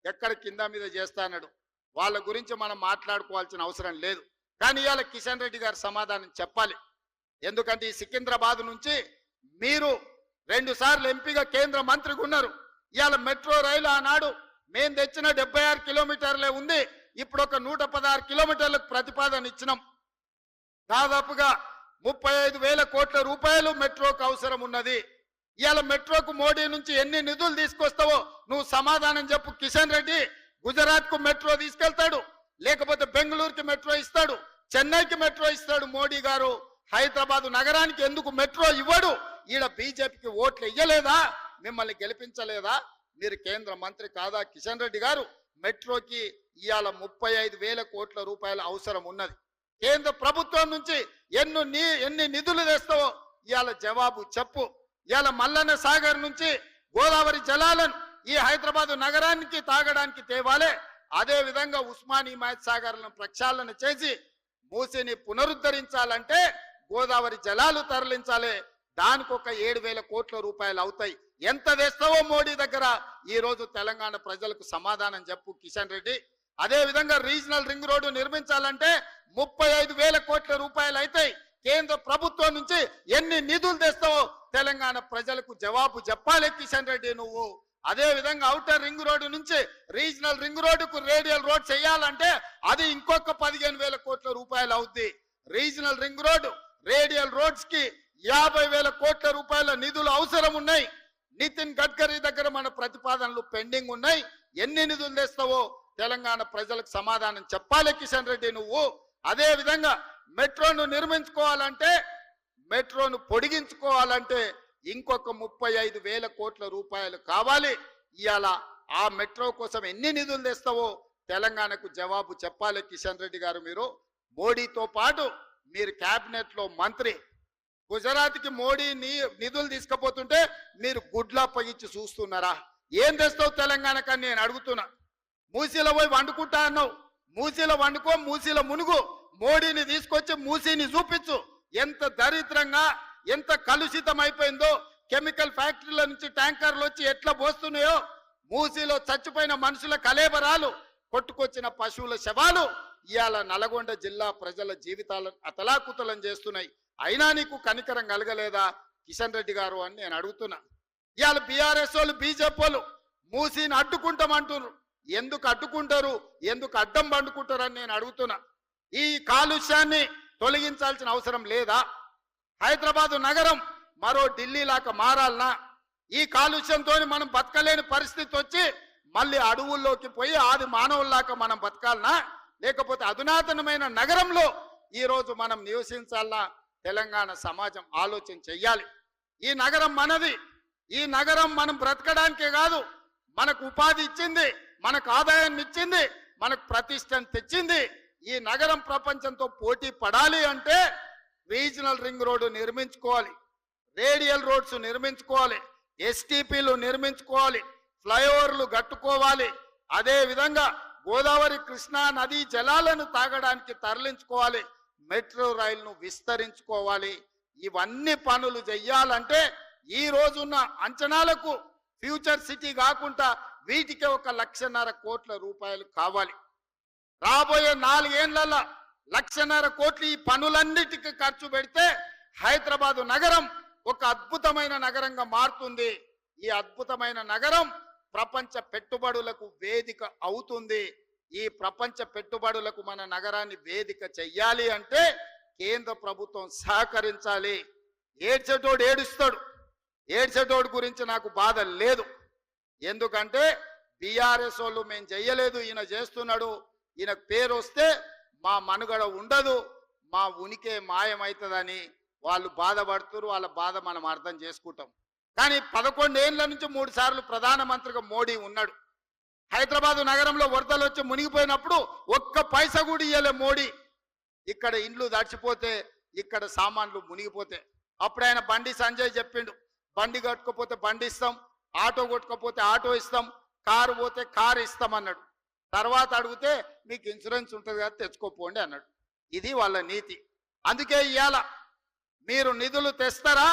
[SPEAKER 1] ఎక్కడ కింద మీద చేస్తా అన్నాడు. వాళ్ళ గురించి మనం మాట్లాడుకోవాల్సిన అవసరం లేదు. కానీ ఇవాళ కిషన్ రెడ్డి గారు సమాధానం చెప్పాలి. ఎందుకంటే ఈ సికింద్రాబాద్ నుంచి మీరు 2 సార్లు ఎంపీగా కేంద్ర మంత్రిగా ఉన్నారు. ఇవాళ మెట్రో రైలు ఆనాడు మేము తెచ్చిన 76 కిలోమీటర్లే ఉంది, ఇప్పుడు ఒక 116 కిలోమీటర్లకు ప్రతిపాదన ఇచ్చినాం. దాదాపుగా 35,000 కోట్ల రూపాయలు మెట్రోకు అవసరం ఉన్నది. ఇవాళ మెట్రోకు మోడీ నుంచి ఎన్ని నిధులు తీసుకొస్తావో నువ్వు సమాధానం చెప్పు. కిషన్ రెడ్డి గుజరాత్ కు మెట్రో తీసుకెళ్తాడు, లేకపోతే బెంగళూరుకి మెట్రో ఇస్తాడు, చెన్నైకి మెట్రో ఇస్తాడు మోడీ గారు. హైదరాబాద్ నగరానికి ఎందుకు మెట్రో ఇవ్వడు? ఈడ బీజేపీకి ఓట్లు ఇయ్యలేదా? మిమ్మల్ని గెలిపించలేదా? మీరు కేంద్ర మంత్రి కాదా? కిషన్ రెడ్డి గారు, మెట్రోకి ఇవాళ 35,000 కోట్ల రూపాయల అవసరం ఉన్నది. కేంద్ర ప్రభుత్వం నుంచి ఎన్ని నిధులు తెస్తావో ఇవాళ జవాబు చెప్పు. ఇవాళ మల్లన్న సాగర్ నుంచి గోదావరి జలాలను ఈ హైదరాబాద్ నగరానికి తాగడానికి తేవాలే. అదే విధంగా ఉస్మాని హిమాయత్ సాగర్లను ప్రక్షాళన చేసి మూసిని పునరుద్ధరించాలంటే గోదావరి జలాలు తరలించాలి. దానికి ఒక 7,000 కోట్ల రూపాయలు అవుతాయి. ఎంత తెస్తావో మోడీ దగ్గర ఈ రోజు తెలంగాణ ప్రజలకు సమాధానం చెప్పు కిషన్ రెడ్డి. అదే విధంగా రీజనల్ రింగ్ రోడ్డు నిర్మించాలంటే 35,000 కోట్ల రూపాయలు అవుతాయి. కేంద్ర ప్రభుత్వం నుంచి ఎన్ని నిధులు తెస్తావో తెలంగాణ ప్రజలకు జవాబు చెప్పాలి కిషన్ రెడ్డి నువ్వు. అదే విధంగా ఔటర్ రింగ్ రోడ్డు నుంచి రీజనల్ రింగ్ రోడ్డుకు రేడియల్ రోడ్ చేయాలంటే అది ఇంకొక 15,000 కోట్ల రూపాయలు అవుద్ది. Regional ring road, radial roads కి 50,000 కోట్ల రూపాయల నిధులు అవసరం ఉన్నాయి. నితిన్ గడ్కరీ దగ్గర మన ప్రతిపాదనలు పెండింగ్ ఉన్నాయి. ఎన్ని నిధులు తెస్తావో తెలంగాణ ప్రజలకు సమాధానం చెప్పాలి కిషన్ రెడ్డి నువ్వు. అదే విధంగా మెట్రోను నిర్మించుకోవాలంటే, మెట్రోను పొడిగించుకోవాలంటే ఇంకొక 35,000 కోట్ల రూపాయలు కావాలి. ఇవాళ ఆ మెట్రో కోసం ఎన్ని నిధులు తెస్తావో తెలంగాణకు జవాబు చెప్పాలి కిషన్ రెడ్డి గారు. మీరు మోడీతో పాటు మీరు కేబినెట్ లో మంత్రి, గుజరాత్కి మోడీ నిధులు తీసుకుపోతుంటే మీరు గుడ్లా పగిచ్చి చూస్తున్నారా? ఏం తెస్తావు తెలంగాణకని నేను అడుగుతున్నా. మూసీలో పోయి వండుకుంటా అన్నావు, మూసీలో వండుకో, మూసీలో మునుగు. మోడీని తీసుకొచ్చి మూసీని చూపించు. ఎంత దరిద్రంగా, ఎంత కలుషితం అయిపోయిందో. కెమికల్ ఫ్యాక్టరీల నుంచి ట్యాంకర్లు వచ్చి ఎట్లా పోస్తున్నాయో మూసీలో చచ్చిపోయిన మనుషుల కలేబరాలు, కొట్టుకొచ్చిన పశువుల శవాలు ఇవాళ నల్గొండ జిల్లా ప్రజల జీవితాలను అతలాకుతలం చేస్తున్నాయి. అయినా నీకు కనికరం కలగలేదా కిషన్ రెడ్డి గారు అని నేను అడుగుతున్నా. ఇవాళ బీఆర్ఎస్ వాళ్ళు, బీజేపీ వాళ్ళు మూసీని అడ్డుకుంటామంటున్నారు. ఎందుకు అడ్డుకుంటారు, ఎందుకు అడ్డం పండుకుంటారు అని నేను అడుగుతున్నా. ఈ కాలుష్యాన్ని తొలగించాల్సిన అవసరం లేదా? హైదరాబాదు నగరం మరో ఢిల్లీ లాగా మారాలనా? ఈ కాలుష్యంతో మనం బతకలేని పరిస్థితి వచ్చి మళ్ళీ అడవుల్లోకి పోయి ఆది మానవుల్లాగా మనం బతకాలనా? లేకపోతే అధునాతనమైన నగరంలో ఈరోజు మనం నివసించాలనా? తెలంగాణ సమాజం ఆలోచన చెయ్యాలి. ఈ నగరం మనది. ఈ నగరం మనం బ్రతకడానికే కాదు, మనకు ఉపాధి ఇచ్చింది, మనకు ఆదాయాన్ని ఇచ్చింది, మనకు ప్రతిష్టను తెచ్చింది. ఈ నగరం ప్రపంచంతో పోటీ పడాలి అంటే రీజనల్ రింగ్ రోడ్డు నిర్మించుకోవాలి, రేడియల్ రోడ్స్ నిర్మించుకోవాలి, ఎస్టీపీలు నిర్మించుకోవాలి, ఫ్లైఓవర్లు కట్టుకోవాలి. అదే విధంగా గోదావరి కృష్ణా నదీ జలాలను తాగడానికి తరలించుకోవాలి, మెట్రో రైలును విస్తరించుకోవాలి. ఇవన్నీ పనులు చెయ్యాలంటే ఈ రోజున్న అంచనాలకు ఫ్యూచర్ సిటీ కాకుండా వీటికి 1,50,000 కోట్ల రూపాయలు కావాలి. రాబోయే 4 ఏళ్లలో 1,50,000 కోట్లు ఈ పనులన్నిటికీ ఖర్చు పెడితే హైదరాబాదు నగరం ఒక అద్భుతమైన నగరంగా మారుతుంది. ఈ అద్భుతమైన నగరం ప్రపంచ పెట్టుబడులకు వేదిక అవుతుంది. ఈ ప్రపంచ పెట్టుబడులకు మన నగరాన్ని వేదిక చెయ్యాలి అంటే కేంద్ర ప్రభుత్వం సహకరించాలి. ఏడ్చేటోడు ఏడుస్తాడు. ఏడ్చేటోడు గురించి నాకు బాధ లేదు. ఎందుకంటే బీఆర్ఎస్ వాళ్ళు మేము చెయ్యలేదు, ఈయన చేస్తున్నాడు, ఈయనకు పేరు వస్తే మా మనుగడ ఉండదు, మా ఉనికి మాయమవుతుందని వాళ్ళు బాధపడుతున్నారు. వాళ్ళ బాధ మనం అర్థం చేసుకుంటాం. కానీ 11 ఏళ్ల నుంచి 3 సార్లు ప్రధానమంత్రిగా మోడీ ఉన్నాడు. హైదరాబాదు నగరంలో వరదలు వచ్చి మునిగిపోయినప్పుడు 1 పైసా కూడా ఇయ్యలే మోడీ. ఇక్కడ ఇండ్లు దడిచిపోతే, ఇక్కడ సామాన్లు మునిగిపోతే అప్పుడు ఆయన బండి సంజయ్ చెప్పిండు, బండి కట్టుకోపోతే బండి ఇస్తాం, ఆటో కొట్టుకోపోతే ఆటో ఇస్తాం, కారు పోతే కారు ఇస్తాం అన్నాడు. తర్వాత అడిగితే మీకు ఇన్సూరెన్స్ ఉంటుంది కదా తెచ్చుకోపోండి అన్నాడు. ఇది వాళ్ళ నీతి. అందుకే ఇవాళ మీరు నిధులు తెస్తారా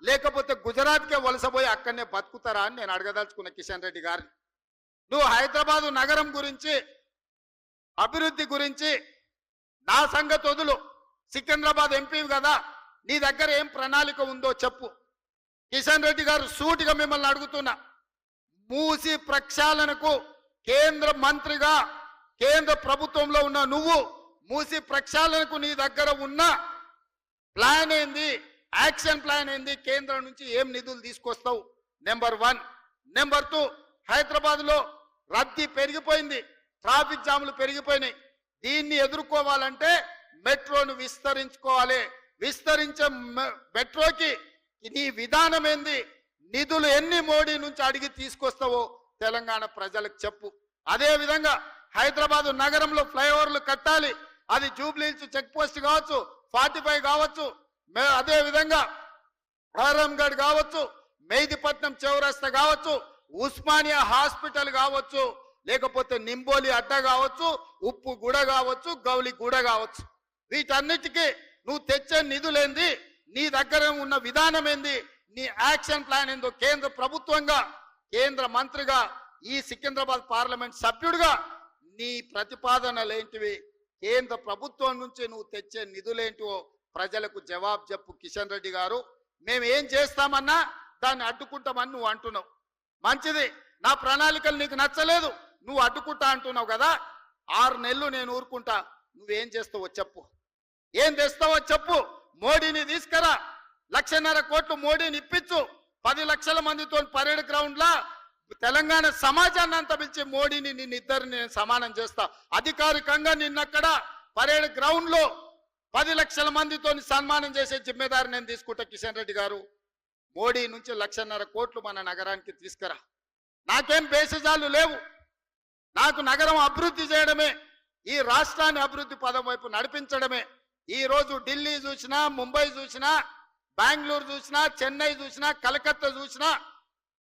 [SPEAKER 1] లేకపోతే గుజరాత్కే వలసపోయి అక్కడనే బతుకుతారా అని నేను అడగదలుచుకున్న కిషన్ రెడ్డి గారిని. నువ్వు హైదరాబాదు నగరం గురించి, అభివృద్ధి గురించి నా సంగతి వదులు. సికింద్రాబాద్ ఎంపీ కదా, నీ దగ్గర ఏం ప్రణాళిక ఉందో చెప్పు. కిషన్ రెడ్డి గారు సూటిగా మిమ్మల్ని అడుగుతున్నా, మూసి ప్రక్షాళనకు కేంద్ర మంత్రిగా కేంద్ర ప్రభుత్వంలో ఉన్న నువ్వు మూసి ప్రక్షాళనకు నీ దగ్గర ఉన్న ప్లాన్ ఏంది, యాక్షన్ ప్లాన్ ఏంది, కేంద్రం నుంచి ఏం నిధులు తీసుకొస్తావు? నెంబర్ 1. నెంబర్ 2, హైదరాబాద్లో రద్దీ పెరిగిపోయింది, ట్రాఫిక్ జాములు పెరిగిపోయినాయి. దీన్ని ఎదుర్కోవాలంటే మెట్రోను విస్తరించుకోవాలి. విస్తరించే మెట్రోకి నీ విధానం ఏంది, నిధులు ఎన్ని మోడీ నుంచి అడిగి తీసుకొస్తావో తెలంగాణ ప్రజలకు చెప్పు. అదే విధంగా హైదరాబాదు నగరంలో ఫ్లైఓవర్లు కట్టాలి. అది జూబ్లీహిల్స్ చెక్ పోస్ట్ కావచ్చు, 45 కావచ్చు, అదే విధంగా ఆరంగఢ్ కావచ్చు, మెహదీపట్నం చౌరస్తా కావచ్చు, ఉస్మానియా హాస్పిటల్ కావచ్చు, లేకపోతే నింబోలి అడ్డ కావచ్చు, ఉప్పు గుడ కావచ్చు, గౌలి గుడ కావచ్చు. వీటన్నిటికీ నువ్వు తెచ్చే నిధులేంది, నీ దగ్గర ఉన్న విధానం ఏంది, నీ యాక్షన్ ప్లాన్ ఏందో కేంద్ర ప్రభుత్వంగా, కేంద్ర మంత్రిగా, ఈ సికింద్రాబాద్ పార్లమెంట్ సభ్యుడిగా నీ ప్రతిపాదనలేంటివి, కేంద్ర ప్రభుత్వం నుంచి నువ్వు తెచ్చే నిధులేంటివో ప్రజలకు జవాబు చెప్పు. కిషన్ రెడ్డి గారు, మేము ఏం చేస్తామన్నా దాన్ని అడ్డుకుంటామని నువ్వు అంటున్నావు. మంచిది, నా ప్రణాళికలు నీకు నచ్చలేదు, నువ్వు అడ్డుకుంటా అంటున్నావు కదా. 6 నెలలు నేను ఊరుకుంటా, నువ్వేం చేస్తావో చెప్పు. ఏం తెస్తావో చెప్పు. మోడీని తీసుకురా, 1,50,000 కోట్లు మోడీని ఇప్పించు. 10 లక్షల మందితో పరేడ్ గ్రౌండ్ లా తెలంగాణ సమాజాన్ని అంతా పిలిచి మోడీని నిన్నిద్దరిని నేను సమానం చేస్తా. అధికారికంగా నిన్నక్కడ పరేడ్ గ్రౌండ్ లో 10 లక్షల మందితో సన్మానం చేసే జిమ్మేదారి నేను తీసుకుంటా. కిషన్ రెడ్డి గారు, మోడీ నుంచి 1,50,000 కోట్లు మన నగరానికి తీసుకురా. నాకేం బేసిజాలు లేవు, నాకు నగరం అభివృద్ధి చేయడమే, ఈ రాష్ట్రాన్ని అభివృద్ధి పదం వైపు నడిపించడమే. ఈ రోజు ఢిల్లీ చూసినా, ముంబై చూసినా, బెంగళూరు చూసినా, చెన్నై చూసినా, కలకత్తా చూసినా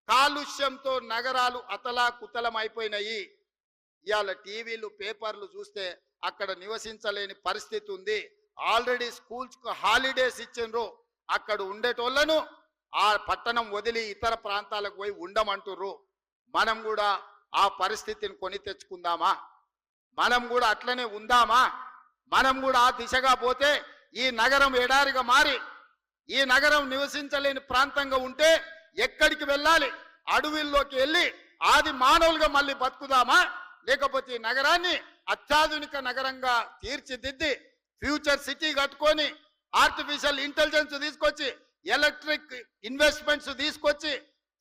[SPEAKER 1] కాలుష్యంతో నగరాలు అతలాకుతలం అయిపోయినాయి. ఇవాళ టీవీలు, పేపర్లు చూస్తే అక్కడ నివసించలేని పరిస్థితి ఉంది. ఆల్రెడీ స్కూల్స్కు హాలిడేస్ ఇచ్చిండ్రు. అక్కడ ఉండేటోళ్లను ఆ పట్టణం వదిలి ఇతర ప్రాంతాలకు పోయి ఉండమంటుర్రు. మనం కూడా ఆ పరిస్థితిని కొని తెచ్చుకుందామా? మనం కూడా అట్లనే ఉందామా? మనం కూడా ఆ దిశగా పోతే ఈ నగరం ఎడారిగా మారి ఈ నగరం నివసించలేని ప్రాంతంగా ఉంటే ఎక్కడికి వెళ్ళాలి? అడవుల్లోకి వెళ్ళి ఆది మానవులుగా మళ్ళీ బతుకుదామా? లేకపోతే ఈ నగరాన్ని అత్యాధునిక నగరంగా తీర్చిదిద్ది ఫ్యూచర్ సిటీ కట్టుకొని ఆర్టిఫిషియల్ ఇంటెలిజెన్స్ తీసుకొచ్చి ఎలక్ట్రిక్ ఇన్వెస్ట్మెంట్స్ తీసుకొచ్చి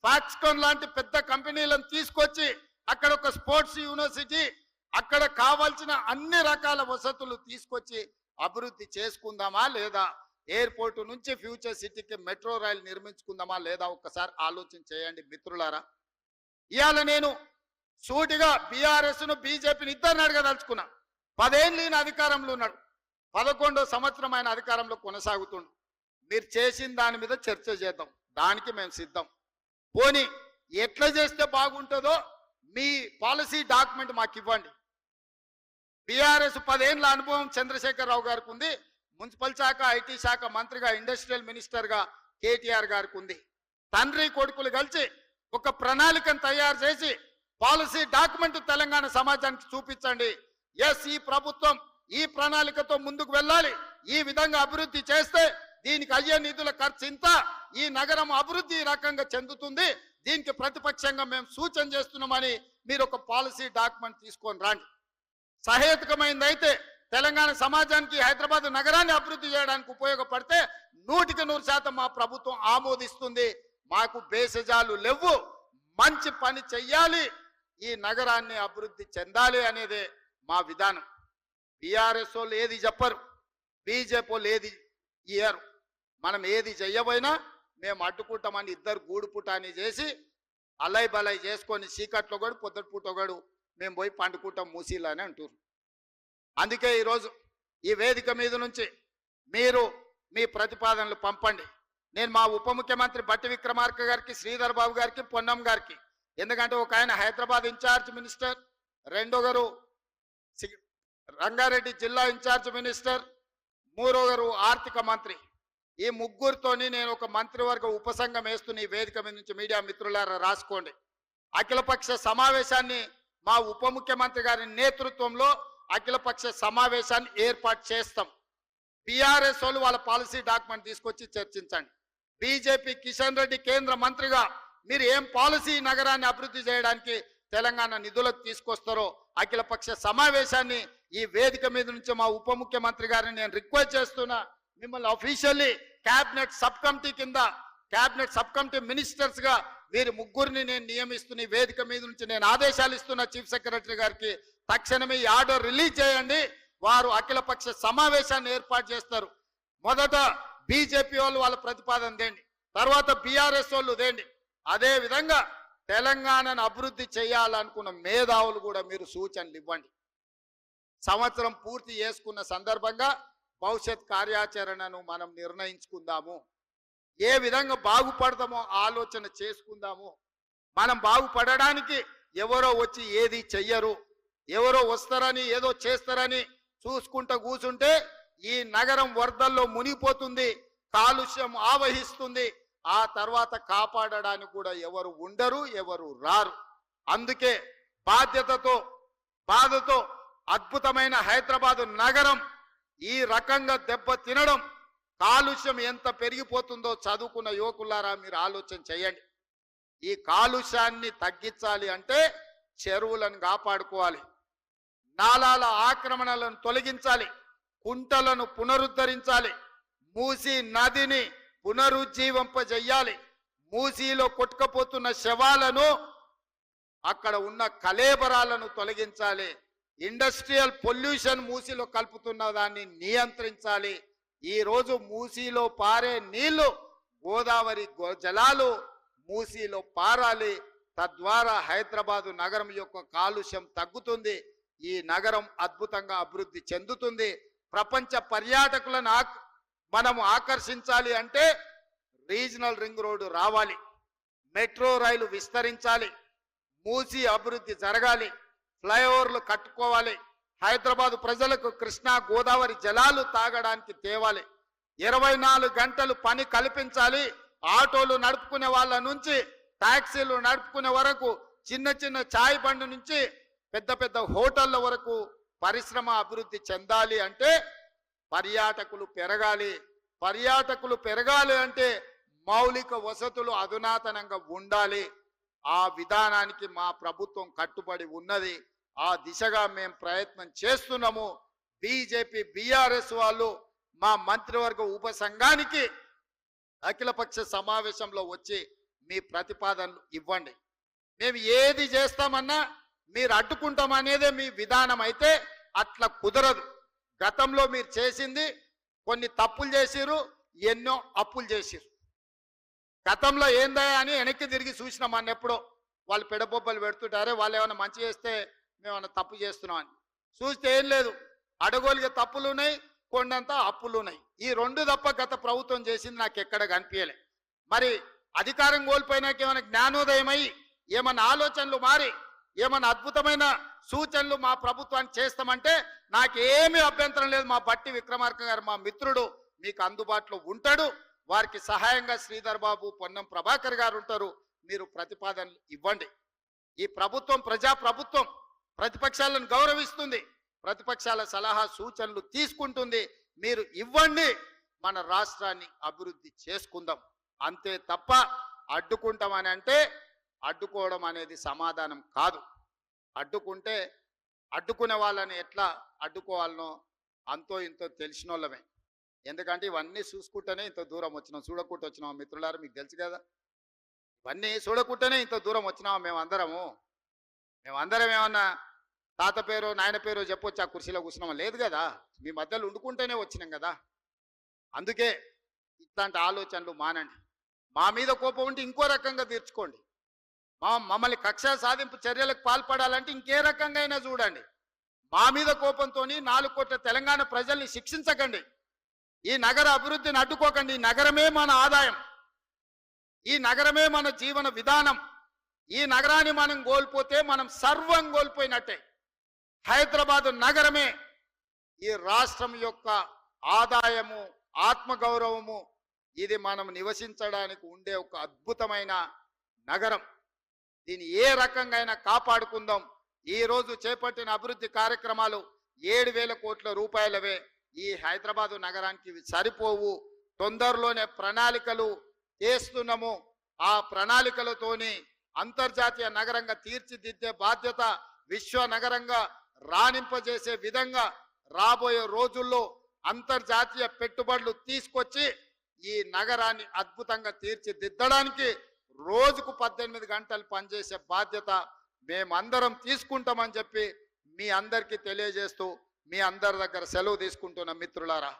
[SPEAKER 1] ఫాక్స్కాన్ లాంటి పెద్ద కంపెనీలను తీసుకొచ్చి అక్కడ ఒక స్పోర్ట్స్ యూనివర్సిటీ అక్కడ కావాల్సిన అన్ని రకాల వసతులు తీసుకొచ్చి అభివృద్ధి చేసుకుందామా లేదా ఎయిర్పోర్ట్ నుంచి ఫ్యూచర్ సిటీకి మెట్రో రైలు నిర్మించుకుందామా లేదా ఒక్కసారి ఆలోచన చేయండి మిత్రులారా. ఇవాళ నేను సూటిగా బీఆర్ఎస్ను బీజేపీని ఇద్దరిని అడగదలుచుకున్నా. 10 ఏళ్ళు ఈయన అధికారంలో ఉన్నాడు, 11వ సంవత్సరం ఆయన అధికారంలో కొనసాగుతుండు. మీరు చేసిన దాని మీద చర్చ చేద్దాం, దానికి మేము సిద్ధం. పోనీ ఎట్లా చేస్తే బాగుంటుందో మీ పాలసీ డాక్యుమెంట్ మాకు ఇవ్వండి. బీఆర్ఎస్ 10 ఏళ్ళ అనుభవం చంద్రశేఖరరావు గారికి ఉంది, మున్సిపల్ శాఖ ఐటీ శాఖ మంత్రిగా ఇండస్ట్రియల్ మినిస్టర్గా కేటీఆర్ గారికి ఉంది. తండ్రి కొడుకులు కలిసి ఒక ప్రణాళికను తయారు చేసి పాలసీ డాక్యుమెంట్ తెలంగాణ సమాజానికి చూపించండి. ఎస్, ఈ ప్రభుత్వం ఈ ప్రణాళికతో ముందుకు వెళ్ళాలి, ఈ విధంగా అభివృద్ధి చేస్తే దీనికి అయ్యే నిధుల ఖర్చు ఇంత, ఈ నగరం అభివృద్ధి ఈ రకంగా చెందుతుంది, దీనికి ప్రతిపక్షంగా మేము సూచన చేస్తున్నామని మీరు ఒక పాలసీ డాక్యుమెంట్ తీసుకొని రండి. సహేతుకమైందైతే తెలంగాణ సమాజానికి హైదరాబాద్ నగరాన్ని అభివృద్ధి చేయడానికి ఉపయోగపడితే 100% మా ప్రభుత్వం ఆమోదిస్తుంది. మాకు బేసజాలు లేవు, మంచి పని చెయ్యాలి, ఈ నగరాన్ని అభివృద్ధి చెందాలి అనేదే మా విధానం. బీఆర్ఎస్ వాళ్ళు ఏది చెప్పరు, బీజేపీ వాళ్ళు ఏది ఇయ్యరు. మనం ఏది చెయ్యబోయినా మేము అడ్డుకుంటామని ఇద్దరు గూడు పుటాని చేసి అలై బలై చేసుకొని చీకట్లో కూడా పొద్దుటి పూటోగాడు మేము పోయి పండుకుంటాం మూసీలని అంటారు. అందుకే ఈరోజు ఈ వేదిక మీద నుంచి మీరు మీ ప్రతిపాదనలు పంపండి. నేను మా ఉప ముఖ్యమంత్రి బట్టి విక్రమార్క గారికి, శ్రీధర్ బాబు గారికి, పొన్నం గారికి, ఎందుకంటే ఒక ఆయన హైదరాబాద్ ఇన్ఛార్జ్ మినిస్టర్, రెండో గారు రంగారెడ్డి జిల్లా ఇన్ఛార్జ్ మినిస్టర్, మూడో గారు ఆర్థిక మంత్రి, ఈ ముగ్గురితోని నేను ఒక మంత్రివర్గ ఉపసంఘం వేస్తున్న ఈ వేదిక మీద నుంచి మీడియా మిత్రులారా రాసుకోండి. అఖిలపక్ష సమావేశాన్ని మా ఉప ముఖ్యమంత్రి గారి నేతృత్వంలో అఖిలపక్ష సమావేశాన్ని ఏర్పాటు చేస్తాం. బీఆర్ఎస్ వాళ్ళు వాళ్ళ పాలసీ డాక్యుమెంట్ తీసుకొచ్చి చర్చించండి. బీజేపీ కిషన్ రెడ్డి కేంద్ర మంత్రిగా మీరు ఏం పాలసీ నగరాన్ని అభివృద్ధి చేయడానికి తెలంగాణ నిధులకు తీసుకొస్తారో అఖిలపక్ష సమావేశాన్ని ఈ వేదిక మీద నుంచి మా ఉప ముఖ్యమంత్రి గారిని నేను రిక్వెస్ట్ చేస్తున్నా. మిమ్మల్ని అఫీషియల్లీ క్యాబినెట్ సబ్ కమిటీ కింద క్యాబినెట్ సబ్ కమిటీ మినిస్టర్స్ గా వీరి ముగ్గురిని నేను నియమిస్తున్న వేదిక మీద నుంచి నేను ఆదేశాలు ఇస్తున్నా చీఫ్ సెక్రటరీ గారికి. తక్షణమే ఈ ఆర్డర్ రిలీజ్ చేయండి. వారు అఖిలపక్ష సమావేశాన్ని ఏర్పాటు చేస్తారు. మొదట బీజేపీ వాళ్ళు వాళ్ళ ప్రతిపాదన దేండి, తర్వాత బీఆర్ఎస్ వాళ్ళు దేండి. అదే విధంగా తెలంగాణను అభివృద్ధి చేయాలనుకున్న మేధావులు కూడా మీరు సూచనలు ఇవ్వండి. సంవత్సరం పూర్తి చేసుకున్న సందర్భంగా భవిష్యత్ కార్యాచరణను మనం నిర్ణయించుకుందాము. ఏ విధంగా బాగుపడతామో ఆలోచన చేసుకుందాము. మనం బాగుపడడానికి ఎవరో వచ్చి ఏది చెయ్యరు, ఎవరో వస్తారని ఏదో చేస్తారని చూసుకుంటూ కూర్చుంటే ఈ నగరం వరదల్లో మునిగిపోతుంది, కాలుష్యం ఆవహిస్తుంది. ఆ తర్వాత కాపాడడానికి కూడా ఎవరు ఉండరు, ఎవరు రారు. అందుకే బాధ్యతతో బాధతో అద్భుతమైన హైదరాబాదు నగరం ఈ రకంగా దెబ్బ తినడం, కాలుష్యం ఎంత పెరిగిపోతుందో చదువుకున్న యువకులారా మీరు ఆలోచన చేయండి. ఈ కాలుష్యాన్ని తగ్గించాలి అంటే చెరువులను కాపాడుకోవాలి, నాలాల ఆక్రమణలను తొలగించాలి, కుంటలను పునరుద్ధరించాలి, మూసీ నదిని పునరుజ్జీవింపజేయాలి, మూసీలో కొట్టుకుపోతున్న శవాలను అక్కడ ఉన్న కలేబరాలను తొలగించాలి, ఇండస్ట్రియల్ పొల్యూషన్ మూసీలో కలుపుతున్న దాన్ని నియంత్రించాలి. ఈ రోజు మూసీలో పారే నీళ్లు గోదావరి జలాలు మూసీలో పారాలి. తద్వారా హైదరాబాదు నగరం యొక్క కాలుష్యం తగ్గుతుంది, ఈ నగరం అద్భుతంగా అభివృద్ధి చెందుతుంది. ప్రపంచ పర్యాటకులను మనము ఆకర్షించాలి అంటే రీజనల్ రింగ్ రోడ్డు రావాలి, మెట్రో రైలు విస్తరించాలి, మూసీ అభివృద్ధి జరగాలి, ఫ్లైఓవర్లు కట్టుకోవాలి, హైదరాబాదు ప్రజలకు కృష్ణా గోదావరి జలాలు తాగడానికి తేవాలి, 24 గంటలు పని కల్పించాలి. ఆటోలు నడుపుకునే వాళ్ళ నుంచి టాక్సీలు నడుపుకునే వరకు చిన్న చిన్న ఛాయ్ బండి నుంచి పెద్ద పెద్ద హోటళ్ల వరకు పరిశ్రమ అభివృద్ధి చెందాలి అంటే పర్యాటకులు పెరగాలి. పర్యాటకులు పెరగాలి అంటే మౌలిక వసతులు అధునాతనంగా ఉండాలి. ఆ విధానానికి మా ప్రభుత్వం కట్టుబడి ఉన్నది. ఆ దిశగా మేము ప్రయత్నం చేస్తున్నాము. బీజేపీ బీఆర్ఎస్ వాళ్ళు మా మంత్రివర్గ ఉపసంఘానికి అఖిలపక్ష సమావేశంలో వచ్చి మీ ప్రతిపాదనలు ఇవ్వండి. మేము ఏది చేస్తామన్నా మీరు అడ్డుకుంటామనేదే మీ విధానం అయితే అట్లా కుదరదు. గతంలో మీరు చేసింది కొన్ని తప్పులు చేసిరు, ఎన్నో అప్పులు చేసిరు. గతంలో ఏందా అని వెనక్కి తిరిగి చూసినాం అన్నెప్పుడో వాళ్ళు పెడబొబ్బలు పెడుతుంటారే వాళ్ళు ఏమైనా మంచి చేస్తే మేమన్నా తప్పు చేస్తున్నాం అని చూస్తే ఏం లేదు. అడగోలిగే తప్పులు ఉన్నాయి, కొండంతా అప్పులు ఉన్నాయి. ఈ రెండు తప్ప గత ప్రభుత్వం చేసింది నాకు ఎక్కడ కనిపించలే. మరి అధికారం కోల్పోయినాక ఏమైనా జ్ఞానోదయమై ఏమన్నా ఆలోచనలు మారి ఏమన్నా అద్భుతమైన సూచనలు మా ప్రభుత్వానికి చేస్తామంటే నాకేమీ అభ్యంతరం లేదు. మా బట్టి విక్రమార్క గారు మా మిత్రుడు మీకు అందుబాటులో ఉంటాడు. వారికి సహాయంగా శ్రీధర్ బాబు, పొన్నం ప్రభాకర్ గారు ఉంటారు. మీరు ప్రతిపాదనలు ఇవ్వండి. ఈ ప్రభుత్వం ప్రజా ప్రభుత్వం, ప్రతిపక్షాలను గౌరవిస్తుంది, ప్రతిపక్షాల సలహా సూచనలు తీసుకుంటుంది. మీరు ఇవ్వండి, మన రాష్ట్రాన్ని అభివృద్ధి చేసుకుందాం. అంతే తప్ప అడ్డుకుంటామని అంటే అడ్డుకోవడం అనేది సమాధానం కాదు. అడ్డుకుంటే అడ్డుకునే వాళ్ళని ఎట్లా అడ్డుకోవాలనో అంతో ఇంతో తెలిసిన వాళ్ళమే. ఎందుకంటే ఇవన్నీ చూసుకుంటేనే ఇంత దూరం వచ్చినాం, చూడకుంటూ వచ్చినాం. మిత్రులారా మీకు తెలుసు కదా, ఇవన్నీ చూడకుంటేనే ఇంత దూరం వచ్చినాం. మేమందరం ఏమన్నా తాత పేరు నాయన పేరు చెప్పొచ్చు ఆ కుర్చీలో కూర్చున్నామా? లేదు కదా, మీ మధ్యలో ఉండుకుంటేనే వచ్చినాం కదా. అందుకే ఇట్లాంటి ఆలోచనలు మానండి. మా మీద కోపం ఉంటే ఇంకో రకంగా తీర్చుకోండి. మమ్మల్ని కక్ష సాధింపు చర్యలకు పాల్పడాలంటే ఇంకే రకంగా అయినా చూడండి. మా మీద కోపంతో 4 కోట్ల తెలంగాణ ప్రజల్ని శిక్షించకండి. ఈ నగర అభివృద్ధిని అడ్డుకోకండి. ఈ నగరమే మన ఆదాయం, ఈ నగరమే మన జీవన విధానం. ఈ నగరాన్ని మనం కోల్పోతే మనం సర్వం కోల్పోయినట్టే. హైదరాబాదు నగరమే ఈ రాష్ట్రం యొక్క ఆదాయము, ఆత్మగౌరవము. ఇది మనం నివసించడానికి ఉండే ఒక అద్భుతమైన నగరం. దీన్ని ఏ రకంగా అయినా కాపాడుకుందాం. ఈ రోజు చేపట్టిన అభివృద్ధి కార్యక్రమాలు 7,000 కోట్ల రూపాయలవే. ఈ హైదరాబాదు నగరానికి ఇవి సరిపోవు. తొందరలోనే ప్రణాళికలు చేస్తున్నాము. ఆ ప్రణాళికలతోని అంతర్జాతీయ నగరంగా తీర్చిదిద్దే బాధ్యత, విశ్వ నగరంగా రాణింపజేసే విధంగా రాబోయే రోజుల్లో అంతర్జాతీయ పెట్టుబడులు తీసుకొచ్చి ఈ నగరాన్ని అద్భుతంగా తీర్చిదిద్దడానికి రోజుకు 18 గంటలు పనిచేసే బాధ్యత మేమందరం తీసుకుంటామని చెప్పి మీ అందరికీ తెలియజేస్తూ మీ అందరి దగ్గర సెలవు తీసుకుంటున్న మిత్రులారా.